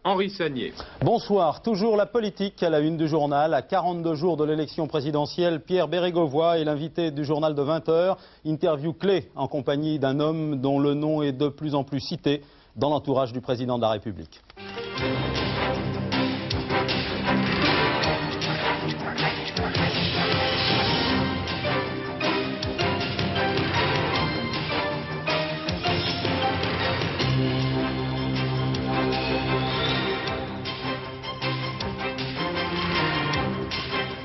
Henri Sagnier. Bonsoir, toujours la politique à la une du journal. À 42 jours de l'élection présidentielle, Pierre Bérégovoy est l'invité du journal de 20 h. Interview clé en compagnie d'un homme dont le nom est de plus en plus cité dans l'entourage du président de la République.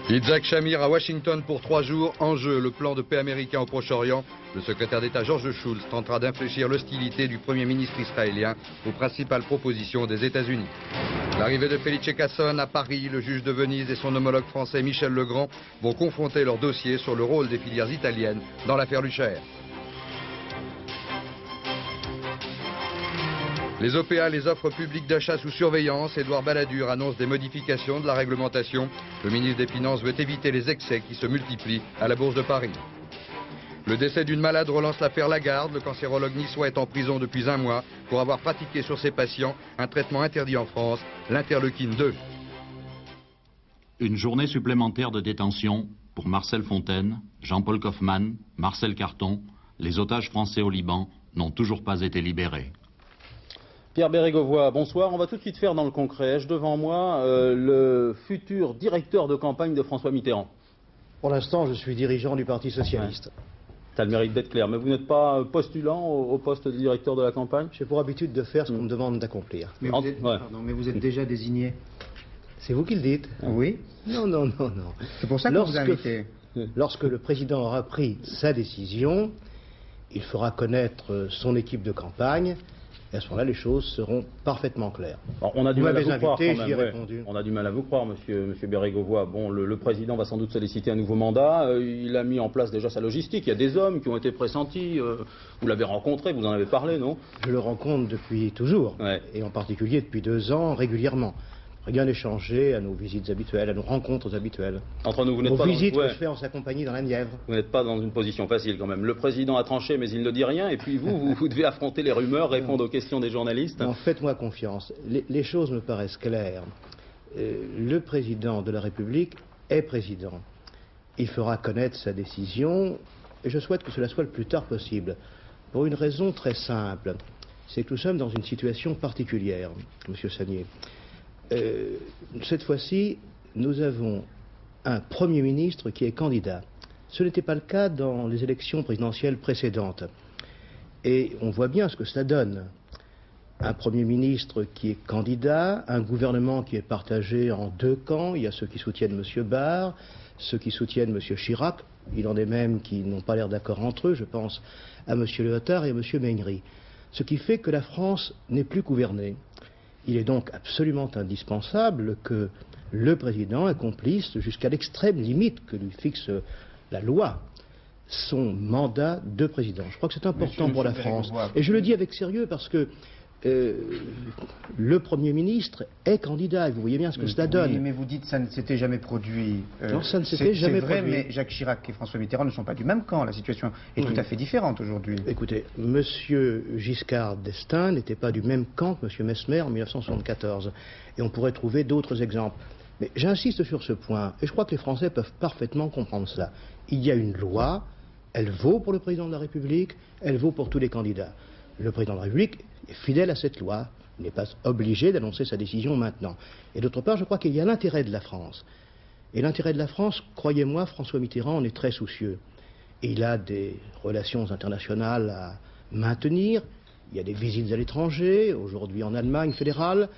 Yitzhak Shamir à Washington pour 3 jours. En jeu, le plan de paix américain au Proche-Orient. Le secrétaire d'État George Shultz tentera d'infléchir l'hostilité du Premier ministre israélien aux principales propositions des États-Unis. L'arrivée de Felice Casson à Paris, le juge de Venise et son homologue français Michel Legrand vont confronter leur dossier sur le rôle des filières italiennes dans l'affaire Luchaire. Les OPA, les offres publiques d'achat sous surveillance. Édouard Balladur annonce des modifications de la réglementation. Le ministre des Finances veut éviter les excès qui se multiplient à la Bourse de Paris. Le décès d'une malade relance l'affaire Lagarde. Le cancérologue niçois est en prison depuis 1 mois pour avoir pratiqué sur ses patients un traitement interdit en France, l'interleukine 2. Une journée supplémentaire de détention pour Marcel Fontaine, Jean-Paul Kaufmann, Marcel Carton. Les otages français au Liban n'ont toujours pas été libérés. Pierre Bérégovoy, bonsoir. On va tout de suite faire dans le concret. Ai-je devant moi le futur directeur de campagne de François Mitterrand? Pour l'instant, je suis dirigeant du Parti Socialiste. Ça a le mérite d'être clair. Mais vous n'êtes pas postulant au poste de directeur de la campagne? J'ai pour habitude de faire ce qu'on me demande d'accomplir. Mais, mais vous êtes déjà désigné. C'est vous qui le dites? Oui. Non, non, non, non. C'est pour ça que vous invitez. Lorsque le président aura pris sa décision, il fera connaître son équipe de campagne. Et à ce moment-là, les choses seront parfaitement claires. Alors, on a du mal à vous croire, j'y ai répondu. On a du mal à vous croire, monsieur Bérégovoy. Bon, le président va sans doute solliciter un nouveau mandat. Il a mis en place déjà sa logistique. Il y a des hommes qui ont été pressentis. Vous l'avez rencontré, vous en avez parlé, non? Je le rencontre depuis toujours, et en particulier depuis 2 ans, régulièrement. Rien n'est changé à nos visites habituelles, à nos rencontres habituelles. Entre nous, vous n'êtes pas dans visites que je fais en sa compagnie dans la Nièvre. Vous n'êtes pas dans une position facile quand même. Le président a tranché, mais il ne dit rien. Et puis vous devez affronter les rumeurs, répondre aux questions des journalistes. Non, faites-moi confiance. Les choses me paraissent claires. Le président de la République est président. Il fera connaître sa décision, et je souhaite que cela soit le plus tard possible. Pour une raison très simple. C'est que nous sommes dans une situation particulière, monsieur Sagnier. Cette fois-ci, nous avons un Premier ministre qui est candidat. Ce n'était pas le cas dans les élections présidentielles précédentes. Et on voit bien ce que cela donne. Un Premier ministre qui est candidat, un gouvernement qui est partagé en 2 camps. Il y a ceux qui soutiennent M. Barre, ceux qui soutiennent M. Chirac. Il en est même qui n'ont pas l'air d'accord entre eux. Je pense à M. Léotard et à M. Mengri. Ce qui fait que la France n'est plus gouvernée. Il est donc absolument indispensable que le président accomplisse jusqu'à l'extrême limite que lui fixe la loi son mandat de président. Je crois que c'est important pour la France. Et je le dis avec sérieux parce que le Premier ministre est candidat, et vous voyez bien ce que cela donne. Oui, mais vous dites que ça ne s'était jamais produit. Non, ça ne s'était jamais produit. C'est vrai, mais Jacques Chirac et François Mitterrand ne sont pas du même camp. La situation est tout à fait différente aujourd'hui. Écoutez, M. Giscard d'Estaing n'était pas du même camp que M. Messmer en 1974. Et on pourrait trouver d'autres exemples. Mais j'insiste sur ce point, et je crois que les Français peuvent parfaitement comprendre cela. Il y a une loi, elle vaut pour le président de la République, elle vaut pour tous les candidats. Le président de la République est fidèle à cette loi, il n'est pas obligé d'annoncer sa décision maintenant. Et d'autre part, je crois qu'il y a l'intérêt de la France. Et l'intérêt de la France, croyez-moi, François Mitterrand en est très soucieux. Et il a des relations internationales à maintenir, il y a des visites à l'étranger, aujourd'hui en Allemagne fédérale,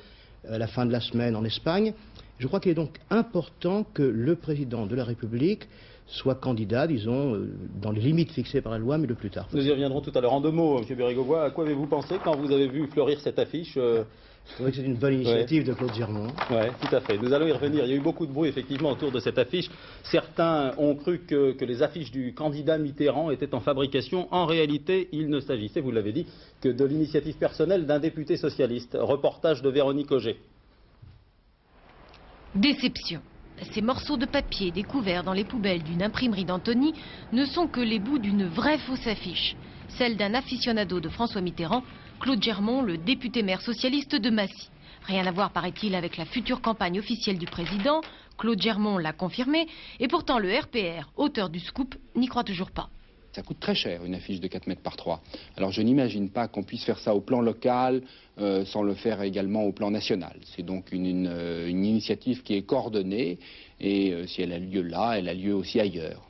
à la fin de la semaine en Espagne. Je crois qu'il est donc important que le président de la République soit candidat, disons, dans les limites fixées par la loi, mais le plus tard. Nous y reviendrons tout à l'heure. En 2 mots, M. Bérégovoy, à quoi avez-vous pensé quand vous avez vu fleurir cette affiche Je trouvais que c'est une bonne initiative de Claude Germont. Oui, tout à fait. Nous allons y revenir. Il y a eu beaucoup de bruit, effectivement, autour de cette affiche. Certains ont cru que les affiches du candidat Mitterrand étaient en fabrication. En réalité, il ne s'agissait, vous l'avez dit, que de l'initiative personnelle d'un député socialiste. Reportage de Véronique Auger. Déception. Ces morceaux de papier découverts dans les poubelles d'une imprimerie d'Antony ne sont que les bouts d'une vraie fausse affiche. Celle d'un aficionado de François Mitterrand, Claude Germont, le député-maire socialiste de Massy. Rien à voir, paraît-il, avec la future campagne officielle du président. Claude Germont l'a confirmé. Et pourtant, le RPR, auteur du scoop, n'y croit toujours pas. Ça coûte très cher, une affiche de 4 mètres par 3. Alors je n'imagine pas qu'on puisse faire ça au plan local sans le faire également au plan national. C'est donc une initiative qui est coordonnée et si elle a lieu là, elle a lieu aussi ailleurs.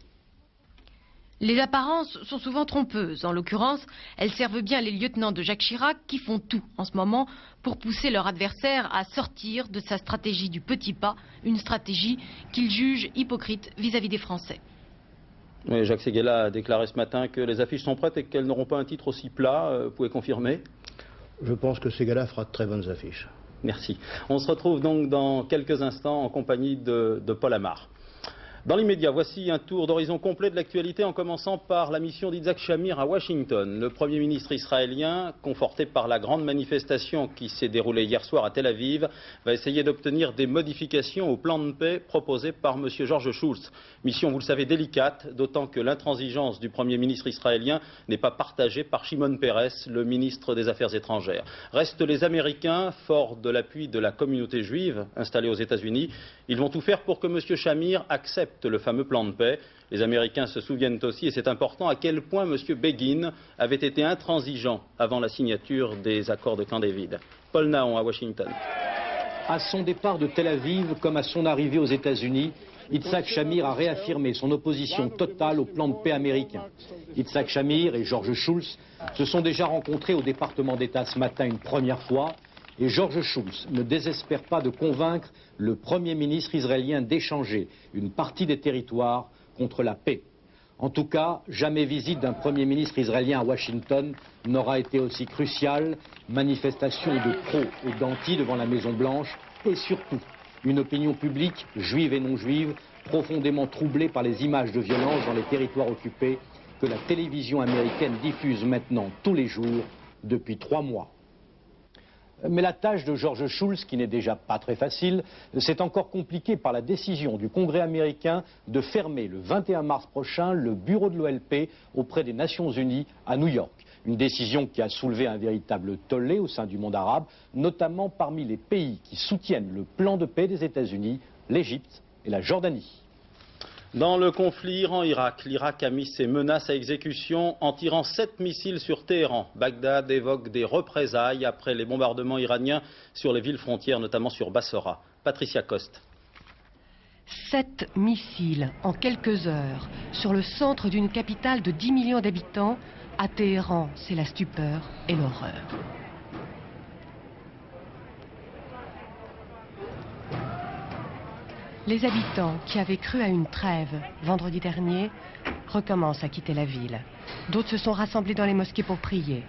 Les apparences sont souvent trompeuses. En l'occurrence, elles servent bien les lieutenants de Jacques Chirac qui font tout en ce moment pour pousser leur adversaire à sortir de sa stratégie du petit pas, une stratégie qu'ils jugent hypocrite vis-à-vis des Français. Oui, Jacques Séguéla a déclaré ce matin que les affiches sont prêtes et qu'elles n'auront pas un titre aussi plat. Vous pouvez confirmer? Je pense que Séguéla fera de très bonnes affiches. Merci. On se retrouve donc dans quelques instants en compagnie de Paul Amar. Dans l'immédiat, voici un tour d'horizon complet de l'actualité en commençant par la mission d'Yitzhak Shamir à Washington. Le Premier ministre israélien, conforté par la grande manifestation qui s'est déroulée hier soir à Tel Aviv, va essayer d'obtenir des modifications au plan de paix proposé par M. George Shultz. Mission, vous le savez, délicate, d'autant que l'intransigeance du Premier ministre israélien n'est pas partagée par Shimon Peres, le ministre des Affaires étrangères. Restent les Américains, forts de l'appui de la communauté juive installée aux États-Unis. Ils vont tout faire pour que M. Shamir accepte le fameux plan de paix. Les Américains se souviennent aussi, et c'est important, à quel point M. Begin avait été intransigeant avant la signature des accords de Camp David. Paul Naon à Washington. À son départ de Tel Aviv, comme à son arrivée aux États-Unis, Yitzhak Shamir a réaffirmé son opposition totale au plan de paix américain. Yitzhak Shamir et George Shultz se sont déjà rencontrés au département d'État ce matin une première fois. Et George Shultz ne désespère pas de convaincre le Premier ministre israélien d'échanger une partie des territoires contre la paix. En tout cas, jamais visite d'un Premier ministre israélien à Washington n'aura été aussi cruciale. Manifestation de pro et d'anti devant la Maison-Blanche et surtout une opinion publique, juive et non juive, profondément troublée par les images de violence dans les territoires occupés que la télévision américaine diffuse maintenant tous les jours depuis 3 mois. Mais la tâche de George Shultz, qui n'est déjà pas très facile, s'est encore compliquée par la décision du Congrès américain de fermer le 21 mars prochain le bureau de l'OLP auprès des Nations Unies à New York. Une décision qui a soulevé un véritable tollé au sein du monde arabe, notamment parmi les pays qui soutiennent le plan de paix des États-Unis, l'Égypte et la Jordanie. Dans le conflit Iran-Irak, l'Irak a mis ses menaces à exécution en tirant 7 missiles sur Téhéran. Bagdad évoque des représailles après les bombardements iraniens sur les villes frontières, notamment sur Bassora. Patricia Coste. 7 missiles en quelques heures sur le centre d'une capitale de 10 millions d'habitants. À Téhéran, c'est la stupeur et l'horreur. Les habitants qui avaient cru à une trêve vendredi dernier recommencent à quitter la ville. D'autres se sont rassemblés dans les mosquées pour prier.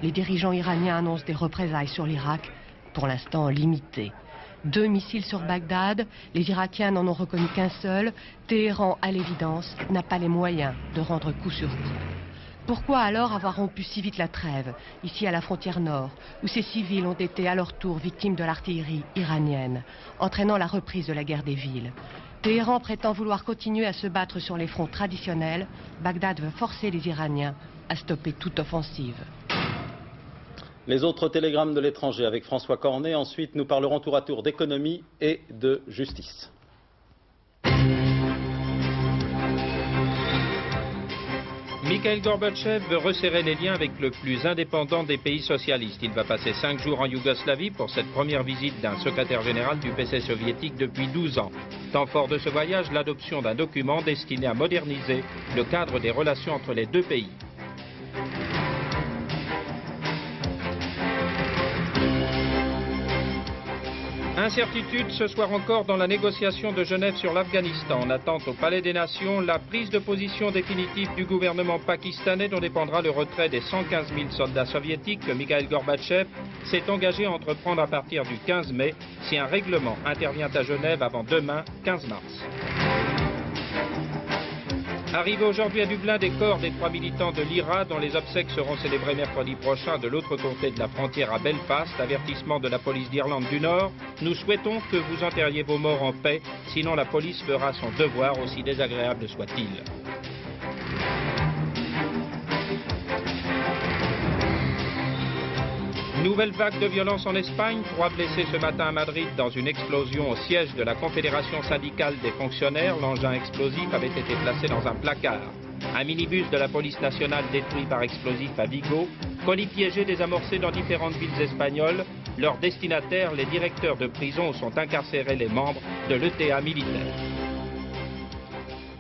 Les dirigeants iraniens annoncent des représailles sur l'Irak, pour l'instant limitées. 2 missiles sur Bagdad, les Irakiens n'en ont reconnu qu'un seul. Téhéran, à l'évidence, n'a pas les moyens de rendre coup sur coup. Pourquoi alors avoir rompu si vite la trêve, ici à la frontière nord, où ces civils ont été à leur tour victimes de l'artillerie iranienne, entraînant la reprise de la guerre des villes? Téhéran prétend vouloir continuer à se battre sur les fronts traditionnels. Bagdad veut forcer les Iraniens à stopper toute offensive. Les autres télégrammes de l'étranger avec François Cornet. Ensuite, nous parlerons tour à tour d'économie et de justice. Mikhail Gorbatchev veut resserrer les liens avec le plus indépendant des pays socialistes. Il va passer 5 jours en Yougoslavie pour cette première visite d'un secrétaire général du PC soviétique depuis 12 ans. Temps fort de ce voyage, l'adoption d'un document destiné à moderniser le cadre des relations entre les deux pays. Incertitude ce soir encore dans la négociation de Genève sur l'Afghanistan. On attend au Palais des Nations la prise de position définitive du gouvernement pakistanais dont dépendra le retrait des 115 000 soldats soviétiques que Mikhail Gorbatchev s'est engagé à entreprendre à partir du 15 mai si un règlement intervient à Genève avant demain, 15 mars. Arrivé aujourd'hui à Dublin des corps des 3 militants de l'IRA dont les obsèques seront célébrées mercredi prochain de l'autre côté de la frontière à Belfast, avertissement de la police d'Irlande du Nord. Nous souhaitons que vous enterriez vos morts en paix, sinon la police fera son devoir, aussi désagréable soit-il. Nous Nouvelle vague de violence en Espagne, 3 blessés ce matin à Madrid dans une explosion au siège de la Confédération syndicale des fonctionnaires. L'engin explosif avait été placé dans un placard. Un minibus de la police nationale détruit par explosif à Vigo. Colis piégés désamorcés dans différentes villes espagnoles. Leurs destinataires, les directeurs de prison où sont incarcérés les membres de l'ETA militaire.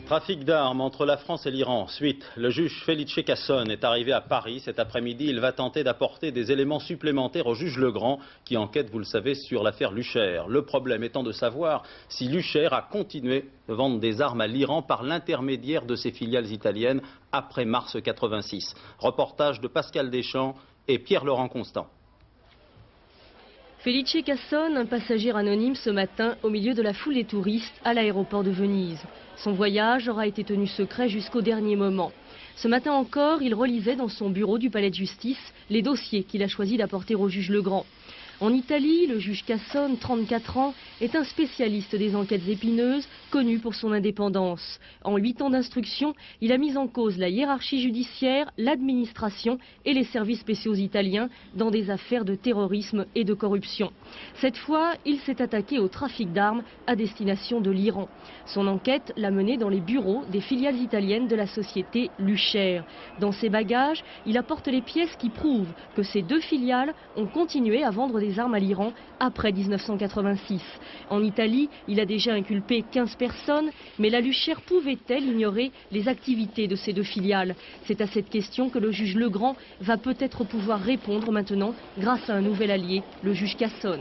Trafic d'armes entre la France et l'Iran. Suite, le juge Felice Casson est arrivé à Paris cet après-midi. Il va tenter d'apporter des éléments supplémentaires au juge Legrand qui enquête, vous le savez, sur l'affaire Lucher. Le problème étant de savoir si Lucher a continué de vendre des armes à l'Iran par l'intermédiaire de ses filiales italiennes après mars 86. Reportage de Pascal Deschamps et Pierre-Laurent Constant. Felice Casson, un passager anonyme ce matin au milieu de la foule des touristes à l'aéroport de Venise. Son voyage aura été tenu secret jusqu'au dernier moment. Ce matin encore, il relisait dans son bureau du palais de justice les dossiers qu'il a choisi d'apporter au juge Legrand. En Italie, le juge Casson, 34 ans, est un spécialiste des enquêtes épineuses, connu pour son indépendance. En 8 ans d'instruction, il a mis en cause la hiérarchie judiciaire, l'administration et les services spéciaux italiens dans des affaires de terrorisme et de corruption. Cette fois, il s'est attaqué au trafic d'armes à destination de l'Iran. Son enquête l'a mené dans les bureaux des filiales italiennes de la société Lucher. Dans ses bagages, il apporte les pièces qui prouvent que ces 2 filiales ont continué à vendre des armes à l'Iran après 1986. En Italie, il a déjà inculpé 15 personnes, mais la Lucher pouvait-elle ignorer les activités de ces 2 filiales? C'est à cette question que le juge Legrand va peut-être pouvoir répondre maintenant grâce à un nouvel allié, le juge Casson.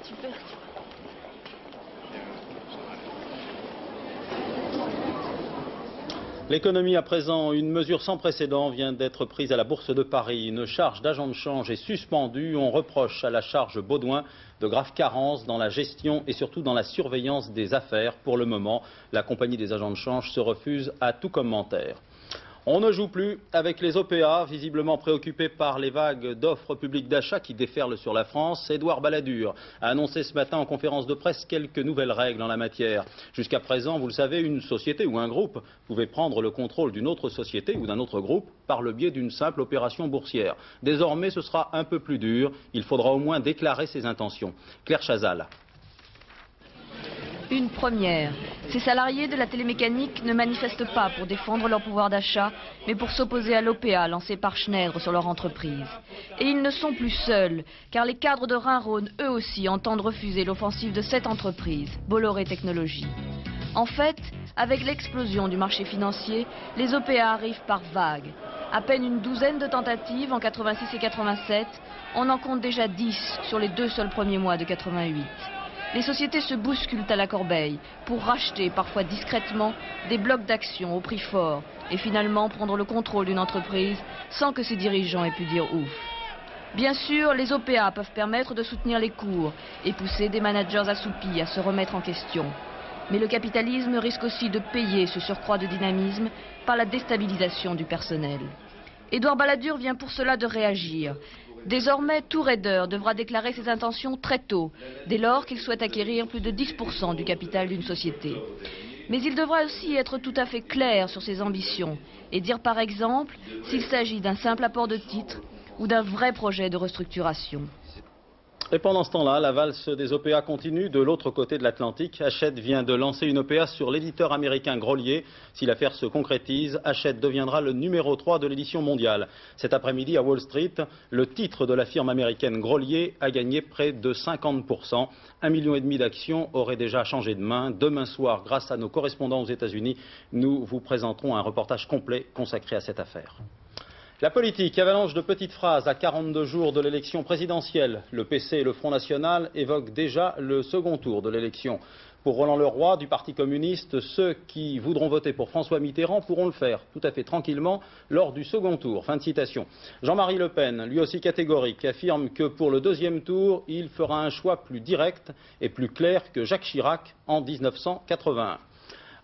Super. L'économie à présent, une mesure sans précédent vient d'être prise à la Bourse de Paris. Une charge d'agent de change est suspendue. On reproche à la charge Baudouin de graves carences dans la gestion et surtout dans la surveillance des affaires. Pour le moment, la compagnie des agents de change se refuse à tout commentaire. On ne joue plus avec les OPA, visiblement préoccupés par les vagues d'offres publiques d'achat qui déferlent sur la France. Édouard Balladur a annoncé ce matin en conférence de presse quelques nouvelles règles en la matière. Jusqu'à présent, vous le savez, une société ou un groupe pouvait prendre le contrôle d'une autre société ou d'un autre groupe par le biais d'une simple opération boursière. Désormais, ce sera un peu plus dur. Il faudra au moins déclarer ses intentions. Claire Chazal. Une première. Ces salariés de la télémécanique ne manifestent pas pour défendre leur pouvoir d'achat, mais pour s'opposer à l'OPA lancée par Schneider sur leur entreprise. Et ils ne sont plus seuls, car les cadres de Rhin-Rhône, eux aussi, entendent refuser l'offensive de cette entreprise, Bolloré Technologies. En fait, avec l'explosion du marché financier, les OPA arrivent par vagues. À peine une douzaine de tentatives en 86 et 87, on en compte déjà 10 sur les 2 seuls premiers mois de 88. Les sociétés se bousculent à la corbeille pour racheter, parfois discrètement, des blocs d'actions au prix fort et finalement prendre le contrôle d'une entreprise sans que ses dirigeants aient pu dire ouf. Bien sûr, les OPA peuvent permettre de soutenir les cours et pousser des managers assoupis à se remettre en question. Mais le capitalisme risque aussi de payer ce surcroît de dynamisme par la déstabilisation du personnel. Édouard Balladur vient pour cela de réagir. Désormais, tout raider devra déclarer ses intentions très tôt, dès lors qu'il souhaite acquérir plus de 10% du capital d'une société. Mais il devra aussi être tout à fait clair sur ses ambitions et dire par exemple s'il s'agit d'un simple apport de titres ou d'un vrai projet de restructuration. Et pendant ce temps-là, la valse des OPA continue de l'autre côté de l'Atlantique. Hachette vient de lancer une OPA sur l'éditeur américain Grolier. Si l'affaire se concrétise, Hachette deviendra le numéro 3 de l'édition mondiale. Cet après-midi à Wall Street, le titre de la firme américaine Grolier a gagné près de 50%. 1,5 million d'actions auraient déjà changé de main. Demain soir, grâce à nos correspondants aux États-Unis, nous vous présenterons un reportage complet consacré à cette affaire. La politique, avalanche de petites phrases à 42 jours de l'élection présidentielle. Le PC et le Front National évoquent déjà le second tour de l'élection. Pour Roland Leroy du Parti communiste, ceux qui voudront voter pour François Mitterrand pourront le faire tout à fait tranquillement lors du second tour. Fin de citation. Jean-Marie Le Pen, lui aussi catégorique, affirme que pour le deuxième tour, il fera un choix plus direct et plus clair que Jacques Chirac en 1981.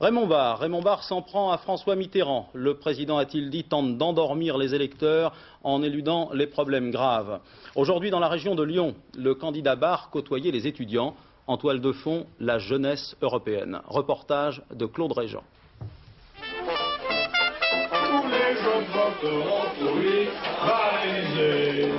Raymond Barre s'en prend à François Mitterrand. Le président, a-t-il dit, tente d'endormir les électeurs en éludant les problèmes graves. Aujourd'hui, dans la région de Lyon, le candidat Barre côtoyait les étudiants. En toile de fond, la jeunesse européenne. Reportage de Claude Régent. Tous les autres voteront pour lui, balisés.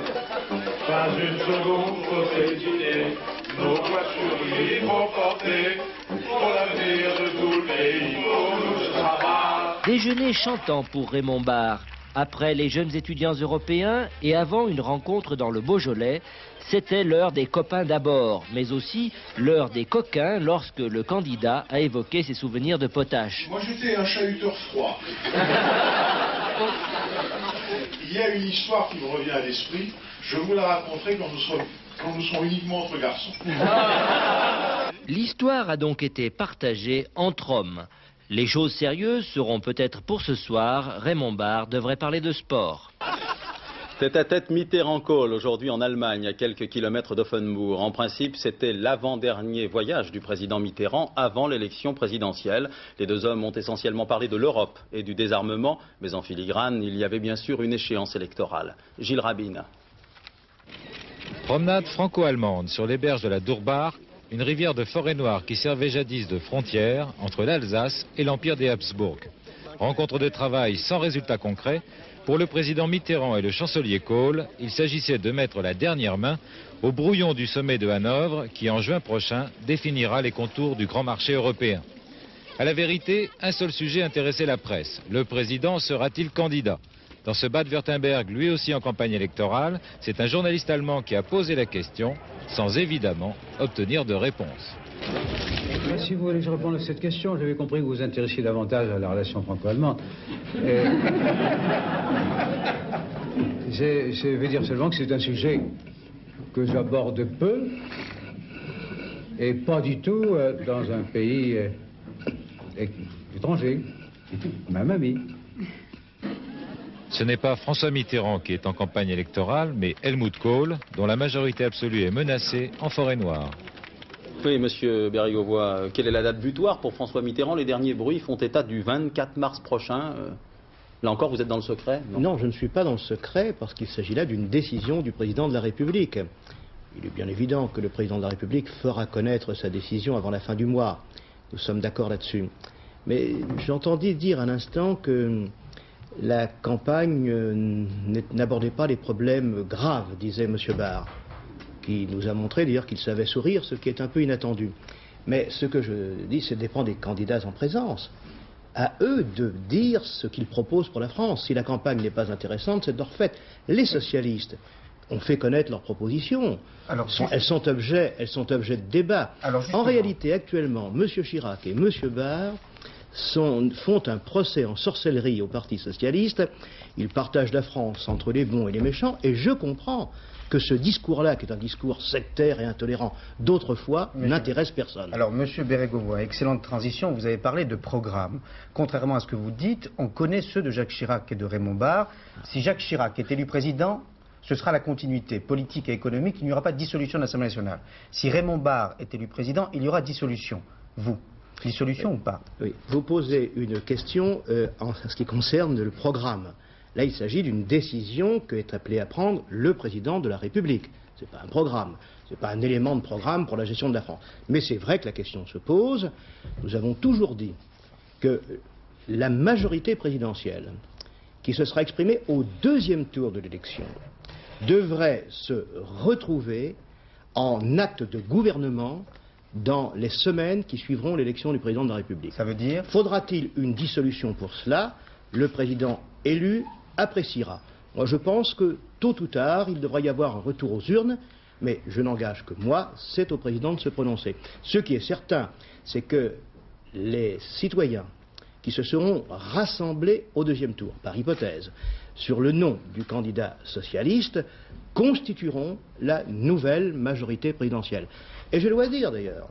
Pas une seconde pour dîner, nos voitures libres portées, pour l'avenir de tout le pays, pour nous travail. Déjeuner chantant pour Raymond Barre. Après les jeunes étudiants européens et avant une rencontre dans le Beaujolais, c'était l'heure des copains d'abord, mais aussi l'heure des coquins lorsque le candidat a évoqué ses souvenirs de potache. Moi j'étais un chahuteur froid. Il y a une histoire qui me revient à l'esprit, je vous la raconterai quand nous serons uniquement entre garçons. L'histoire a donc été partagée entre hommes. Les choses sérieuses seront peut-être pour ce soir. Raymond Barre devrait parler de sport. Tête-à-tête Mitterrand-Kohl aujourd'hui en Allemagne, à quelques kilomètres d'Offenbourg. En principe, c'était l'avant-dernier voyage du président Mitterrand avant l'élection présidentielle. Les deux hommes ont essentiellement parlé de l'Europe et du désarmement, mais en filigrane, il y avait bien sûr une échéance électorale. Gilles Rabin. Promenade franco-allemande sur les berges de la Durbach, une rivière de Forêt-Noire qui servait jadis de frontière entre l'Alsace et l'Empire des Habsbourg. Rencontre de travail sans résultat concret. Pour le président Mitterrand et le chancelier Kohl, il s'agissait de mettre la dernière main au brouillon du sommet de Hanovre qui, en juin prochain, définira les contours du grand marché européen. À la vérité, un seul sujet intéressait la presse. Le président sera-t-il candidat ? Dans ce Bade-Württemberg, lui aussi en campagne électorale, c'est un journaliste allemand qui a posé la question, sans évidemment obtenir de réponse. Si vous voulez que je réponde à cette question, j'avais compris que vous vous intéressiez davantage à la relation franco-allemande. Je vais dire seulement que c'est un sujet que j'aborde peu et pas du tout dans un pays étranger, même ami. Ce n'est pas François Mitterrand qui est en campagne électorale, mais Helmut Kohl, dont la majorité absolue est menacée en Forêt-Noire. Oui, monsieur Bérégovoy, quelle est la date butoir pour François Mitterrand? Les derniers bruits font état du 24 mars prochain. Là encore, vous êtes dans le secret? Non, je ne suis pas dans le secret, parce qu'il s'agit là d'une décision du président de la République. Il est bien évident que le président de la République fera connaître sa décision avant la fin du mois. Nous sommes d'accord là-dessus. Mais j'entendis dire un instant que la campagne n'abordait pas les problèmes graves, disait M. Barre, qui nous a montré d'ailleurs qu'il savait sourire, ce qui est un peu inattendu. Mais ce que je dis, ça dépend des candidats en présence. À eux de dire ce qu'ils proposent pour la France. Si la campagne n'est pas intéressante, c'est leur fait. Les socialistes ont fait connaître leurs propositions. Alors, elles sont objet de débat. En réalité, actuellement, M. Chirac et M. Barre font un procès en sorcellerie au Parti socialiste. Ils partagent la France entre les bons et les méchants, et je comprends que ce discours-là, qui est un discours sectaire et intolérant d'autrefois, n'intéresse personne. Alors, Monsieur Bérégovoy, excellente transition, vous avez parlé de programme. Contrairement à ce que vous dites, on connaît ceux de Jacques Chirac et de Raymond Barre. Si Jacques Chirac est élu président, ce sera la continuité politique et économique, il n'y aura pas de dissolution de l'Assemblée nationale. Si Raymond Barre est élu président, il y aura dissolution. Vous, dissolution ou pas? Oui, vous posez une question en ce qui concerne le programme. Là, il s'agit d'une décision qu'est appelé à prendre le président de la République. Ce n'est pas un programme, ce n'est pas un élément de programme pour la gestion de la France. Mais c'est vrai que la question se pose. Nous avons toujours dit que la majorité présidentielle, qui se sera exprimée au deuxième tour de l'élection, devrait se retrouver en acte de gouvernement dans les semaines qui suivront l'élection du président de la République. Ça veut dire? Faudra-t-il une dissolution pour cela? Le président élu appréciera. Moi, je pense que tôt ou tard, il devra y avoir un retour aux urnes, mais je n'engage que moi, c'est au président de se prononcer. Ce qui est certain, c'est que les citoyens qui se seront rassemblés au deuxième tour, par hypothèse, sur le nom du candidat socialiste, constitueront la nouvelle majorité présidentielle. Et je dois dire d'ailleurs,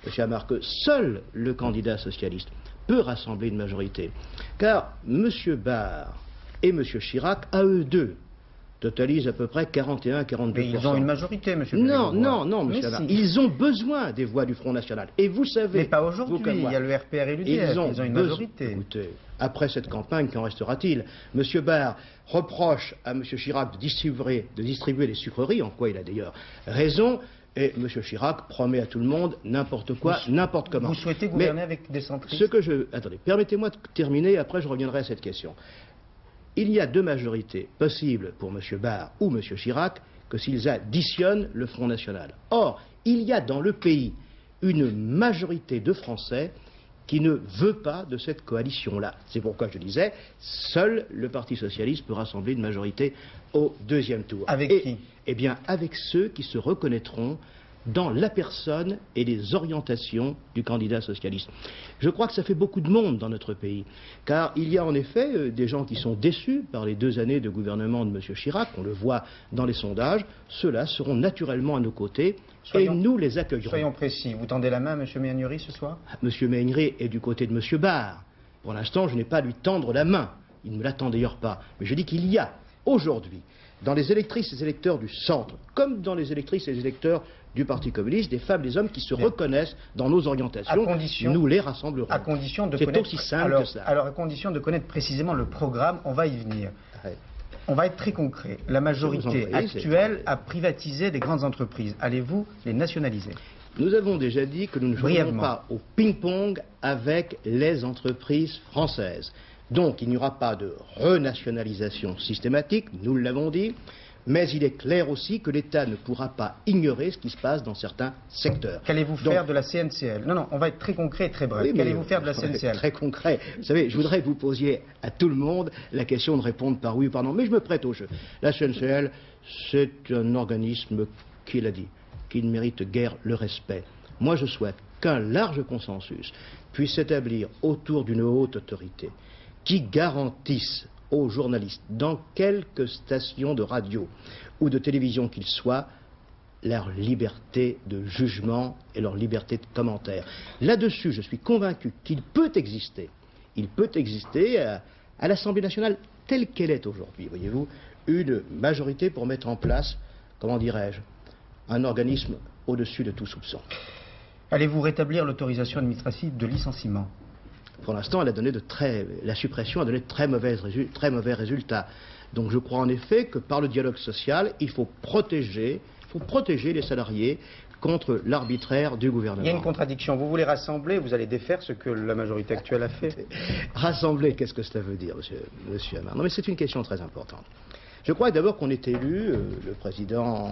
M. Amar, que seul le candidat socialiste peut rassembler une majorité. Car M. Barre et M. Chirac, à eux deux, totalisent à peu près 41-42%. Mais ils ont une majorité, M. Non, M. Amar. Si. Ils ont besoin des voix du Front National. Et vous savez... Mais pas aujourd'hui, il y a le RPR et l'UDF, ils ont une majorité. Écoutez, après cette campagne, qu'en restera-t-il? M. Barre reproche à M. Chirac de distribuer des sucreries, en quoi il a d'ailleurs raison. Et M. Chirac promet à tout le monde n'importe quoi, n'importe comment. Vous souhaitez gouverner avec des centristes? Attendez, permettez-moi de terminer, après je reviendrai à cette question. Il y a deux majorités possibles pour M. Barre ou M. Chirac que s'ils additionnent le Front National. Or, il y a dans le pays une majorité de Français qui ne veut pas de cette coalition-là. C'est pourquoi je disais, seul le Parti Socialiste peut rassembler une majorité au deuxième tour. Avec qui? Eh bien, avec ceux qui se reconnaîtront dans la personne et les orientations du candidat socialiste. Je crois que ça fait beaucoup de monde dans notre pays, car il y a en effet des gens qui sont déçus par les 2 années de gouvernement de M. Chirac, on le voit dans les sondages, ceux-là seront naturellement à nos côtés et nous les accueillerons. Soyons précis, vous tendez la main à M. Méhaignerie ce soir? M. Méhaignerie est du côté de M. Barre. Pour l'instant, je n'ai pas à lui tendre la main, il ne me l'attend d'ailleurs pas, mais je dis qu'il y a aujourd'hui, dans les électrices et les électeurs du centre, comme dans les électrices et les électeurs du Parti communiste, des femmes et des hommes qui se reconnaissent dans nos orientations, nous les rassemblerons. À condition de C'est connaître, aussi simple que ça. Alors, à condition de connaître précisément le programme, on va y venir. On va être très concret. La majorité actuelle a privatisé des grandes entreprises. Allez-vous les nationaliser? Nous avons déjà dit que nous ne jouerons pas au ping-pong avec les entreprises françaises. Donc, il n'y aura pas de renationalisation systématique, nous l'avons dit, mais il est clair aussi que l'État ne pourra pas ignorer ce qui se passe dans certains secteurs. Qu'allez-vous faire de la CNCL? Non, on va être très concret et très bref. Oui, qu'allez-vous faire de la CNCL? Très concret. Vous savez, je voudrais que vous posiez à tout le monde la question de répondre par oui ou par non, mais je me prête au jeu. La CNCL, c'est un organisme, qui l'a dit, qui ne mérite guère le respect. Moi, je souhaite qu'un large consensus puisse s'établir autour d'une haute autorité qui garantisse aux journalistes, dans quelques stations de radio ou de télévision qu'ils soient, leur liberté de jugement et leur liberté de commentaire. Là-dessus, je suis convaincu qu'il peut exister à l'Assemblée nationale telle qu'elle est aujourd'hui, voyez-vous, une majorité pour mettre en place, comment dirais-je, un organisme au-dessus de tout soupçon. Allez-vous rétablir l'autorisation administrative de licenciement? Pour l'instant, la suppression a donné de très mauvais résultats. Donc je crois en effet que par le dialogue social, il faut protéger les salariés contre l'arbitraire du gouvernement. Il y a une contradiction. Vous voulez rassembler, vous allez défaire ce que la majorité actuelle a fait. Rassembler, qu'est-ce que cela veut dire, monsieur Amar? Non, mais c'est une question très importante. Je crois d'abord qu'on est élu, le président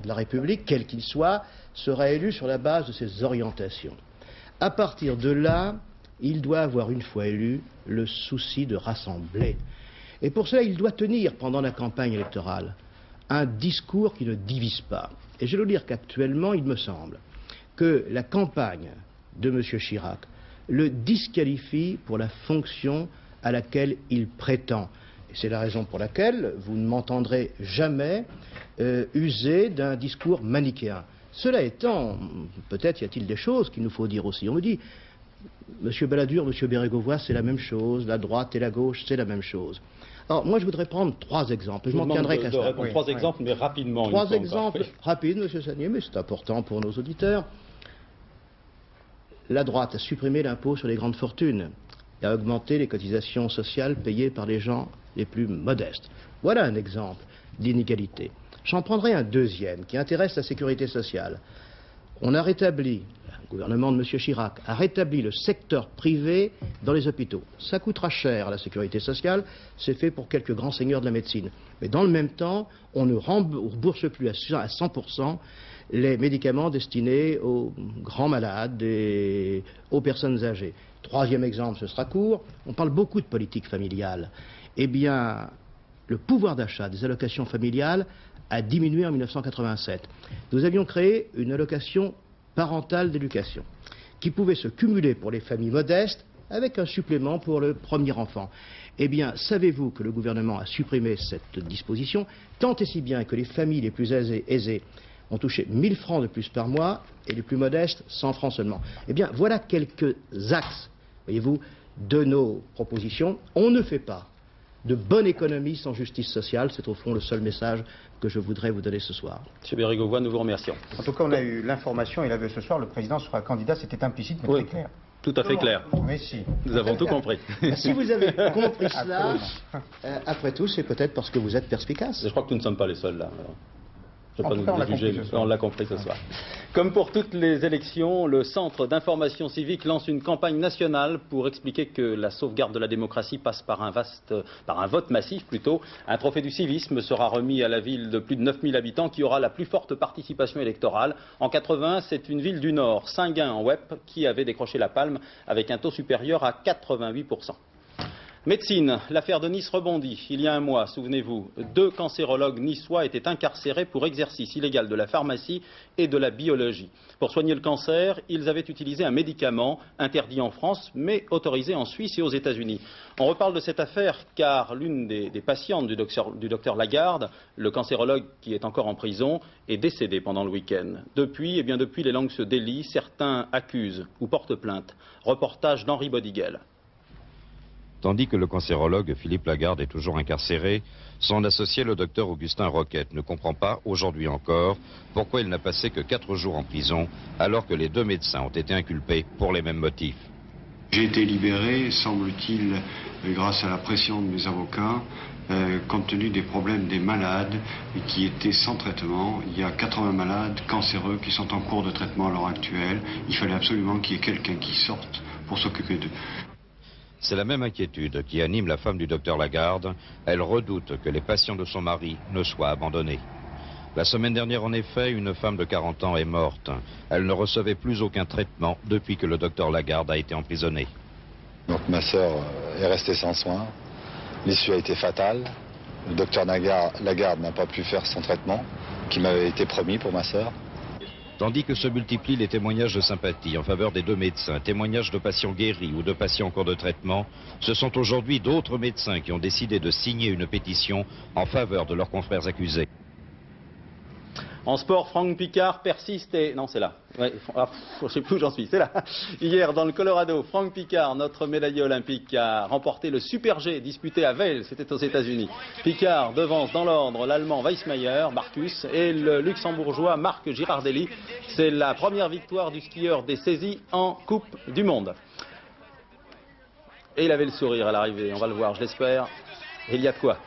de la République, quel qu'il soit, sera élu sur la base de ses orientations. À partir de là, il doit avoir, une fois élu, le souci de rassembler. Et pour cela, il doit tenir, pendant la campagne électorale, un discours qui ne divise pas. Et je dois dire qu'actuellement, il me semble que la campagne de M. Chirac le disqualifie pour la fonction à laquelle il prétend. Et c'est la raison pour laquelle vous ne m'entendrez jamais user d'un discours manichéen. Cela étant, peut-être y a-t-il des choses qu'il nous faut dire aussi. On me dit, M. Balladur, M. Bérégovoy, c'est la même chose, la droite et la gauche, c'est la même chose. Alors, moi, je voudrais prendre 3 exemples. Je m'en tiendrai qu'à ça. 3 exemples, mais rapidement. 3 exemples rapides, M. Sagnier, mais c'est important pour nos auditeurs. La droite a supprimé l'impôt sur les grandes fortunes et a augmenté les cotisations sociales payées par les gens les plus modestes. Voilà un exemple d'inégalité. J'en prendrai un deuxième qui intéresse la sécurité sociale. On a rétabli, le gouvernement de M. Chirac a rétabli le secteur privé dans les hôpitaux. Ça coûtera cher à la sécurité sociale, c'est fait pour quelques grands seigneurs de la médecine. Mais dans le même temps, on ne rembourse plus à 100% les médicaments destinés aux grands malades et aux personnes âgées. Troisième exemple, ce sera court, on parle beaucoup de politique familiale. Eh bien, le pouvoir d'achat des allocations familiales a diminué en 1987. Nous avions créé une allocation parentale d'éducation qui pouvait se cumuler pour les familles modestes avec un supplément pour le premier enfant. Eh bien, savez-vous que le gouvernement a supprimé cette disposition, tant et si bien que les familles les plus aisées ont touché 1 000 francs de plus par mois et les plus modestes 100 francs seulement. Eh bien, voilà quelques axes, voyez-vous, de nos propositions. On ne fait pas de bonne économie sans justice sociale, c'est au fond le seul message que je voudrais vous donner ce soir. M. Bérégovoy, nous vous remercions. En tout cas, on a eu l'information, il avait ce soir, le président sera candidat, c'était implicite mais très clair. Tout à fait clair. Mais si. Nous avons tout compris. Si vous avez compris cela, après tout, c'est peut-être parce que vous êtes perspicace. Je crois que nous ne sommes pas les seuls là. Alors. Je ne vais pas nous juger, on l'a compris ce soir. Comme pour toutes les élections, le Centre d'information civique lance une campagne nationale pour expliquer que la sauvegarde de la démocratie passe par un vote massif plutôt. Un trophée du civisme sera remis à la ville de plus de 9000 habitants qui aura la plus forte participation électorale. En 81, c'est une ville du Nord, Saint-Gain en Wep, qui avait décroché la palme avec un taux supérieur à 88%. Médecine, l'affaire de Nice rebondit. Il y a un mois, souvenez-vous, 2 cancérologues niçois étaient incarcérés pour exercice illégal de la pharmacie et de la biologie. Pour soigner le cancer, ils avaient utilisé un médicament interdit en France, mais autorisé en Suisse et aux États-Unis. On reparle de cette affaire car l'une des patientes du docteur Lagarde, le cancérologue qui est encore en prison, est décédée pendant le week-end. Depuis les langues se délient, certains accusent ou portent plainte. Reportage d'Henri Bodiguel. Tandis que le cancérologue Philippe Lagarde est toujours incarcéré, son associé, le docteur Augustin Roquette, ne comprend pas, aujourd'hui encore, pourquoi il n'a passé que 4 jours en prison, alors que les 2 médecins ont été inculpés pour les mêmes motifs. J'ai été libéré, semble-t-il, grâce à la pression de mes avocats, compte tenu des problèmes des malades qui étaient sans traitement. Il y a 80 malades cancéreux qui sont en cours de traitement à l'heure actuelle. Il fallait absolument qu'il y ait quelqu'un qui sorte pour s'occuper d'eux. C'est la même inquiétude qui anime la femme du docteur Lagarde. Elle redoute que les patients de son mari ne soient abandonnés. La semaine dernière, en effet, une femme de 40 ans est morte. Elle ne recevait plus aucun traitement depuis que le docteur Lagarde a été emprisonné. Donc ma sœur est restée sans soins. L'issue a été fatale. Le docteur Lagarde n'a pas pu faire son traitement qui m'avait été promis pour ma sœur. Tandis que se multiplient les témoignages de sympathie en faveur des 2 médecins, témoignages de patients guéris ou de patients en cours de traitement, ce sont aujourd'hui d'autres médecins qui ont décidé de signer une pétition en faveur de leurs confrères accusés. En sport, Franck Picard persiste et... Non, c'est là. Ouais, je ne sais plus où j'en suis, c'est là. Hier, dans le Colorado, Franck Picard, notre médaillé olympique, a remporté le Super G disputé à Vail, c'était aux États-Unis. Picard devance dans l'ordre l'Allemand Weissmeier, Marcus, et le Luxembourgeois Marc Girardelli. C'est la première victoire du skieur des saisies en Coupe du Monde. Et il avait le sourire à l'arrivée, on va le voir, je l'espère. Et il y a de quoi.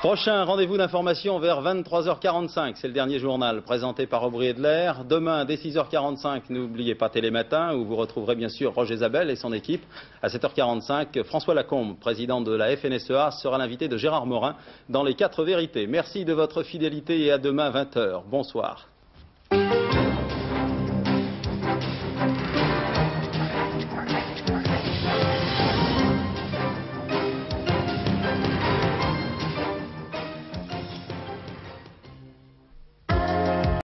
Prochain rendez-vous d'information vers 23h45, c'est le dernier journal présenté par Aubry Edler. Demain, dès 6h45, n'oubliez pas Télématin, où vous retrouverez bien sûr Roger Zabel et son équipe. À 7h45, François Lacombe, président de la FNSEA, sera l'invité de Gérard Morin dans Les 4 vérités. Merci de votre fidélité et à demain 20h. Bonsoir.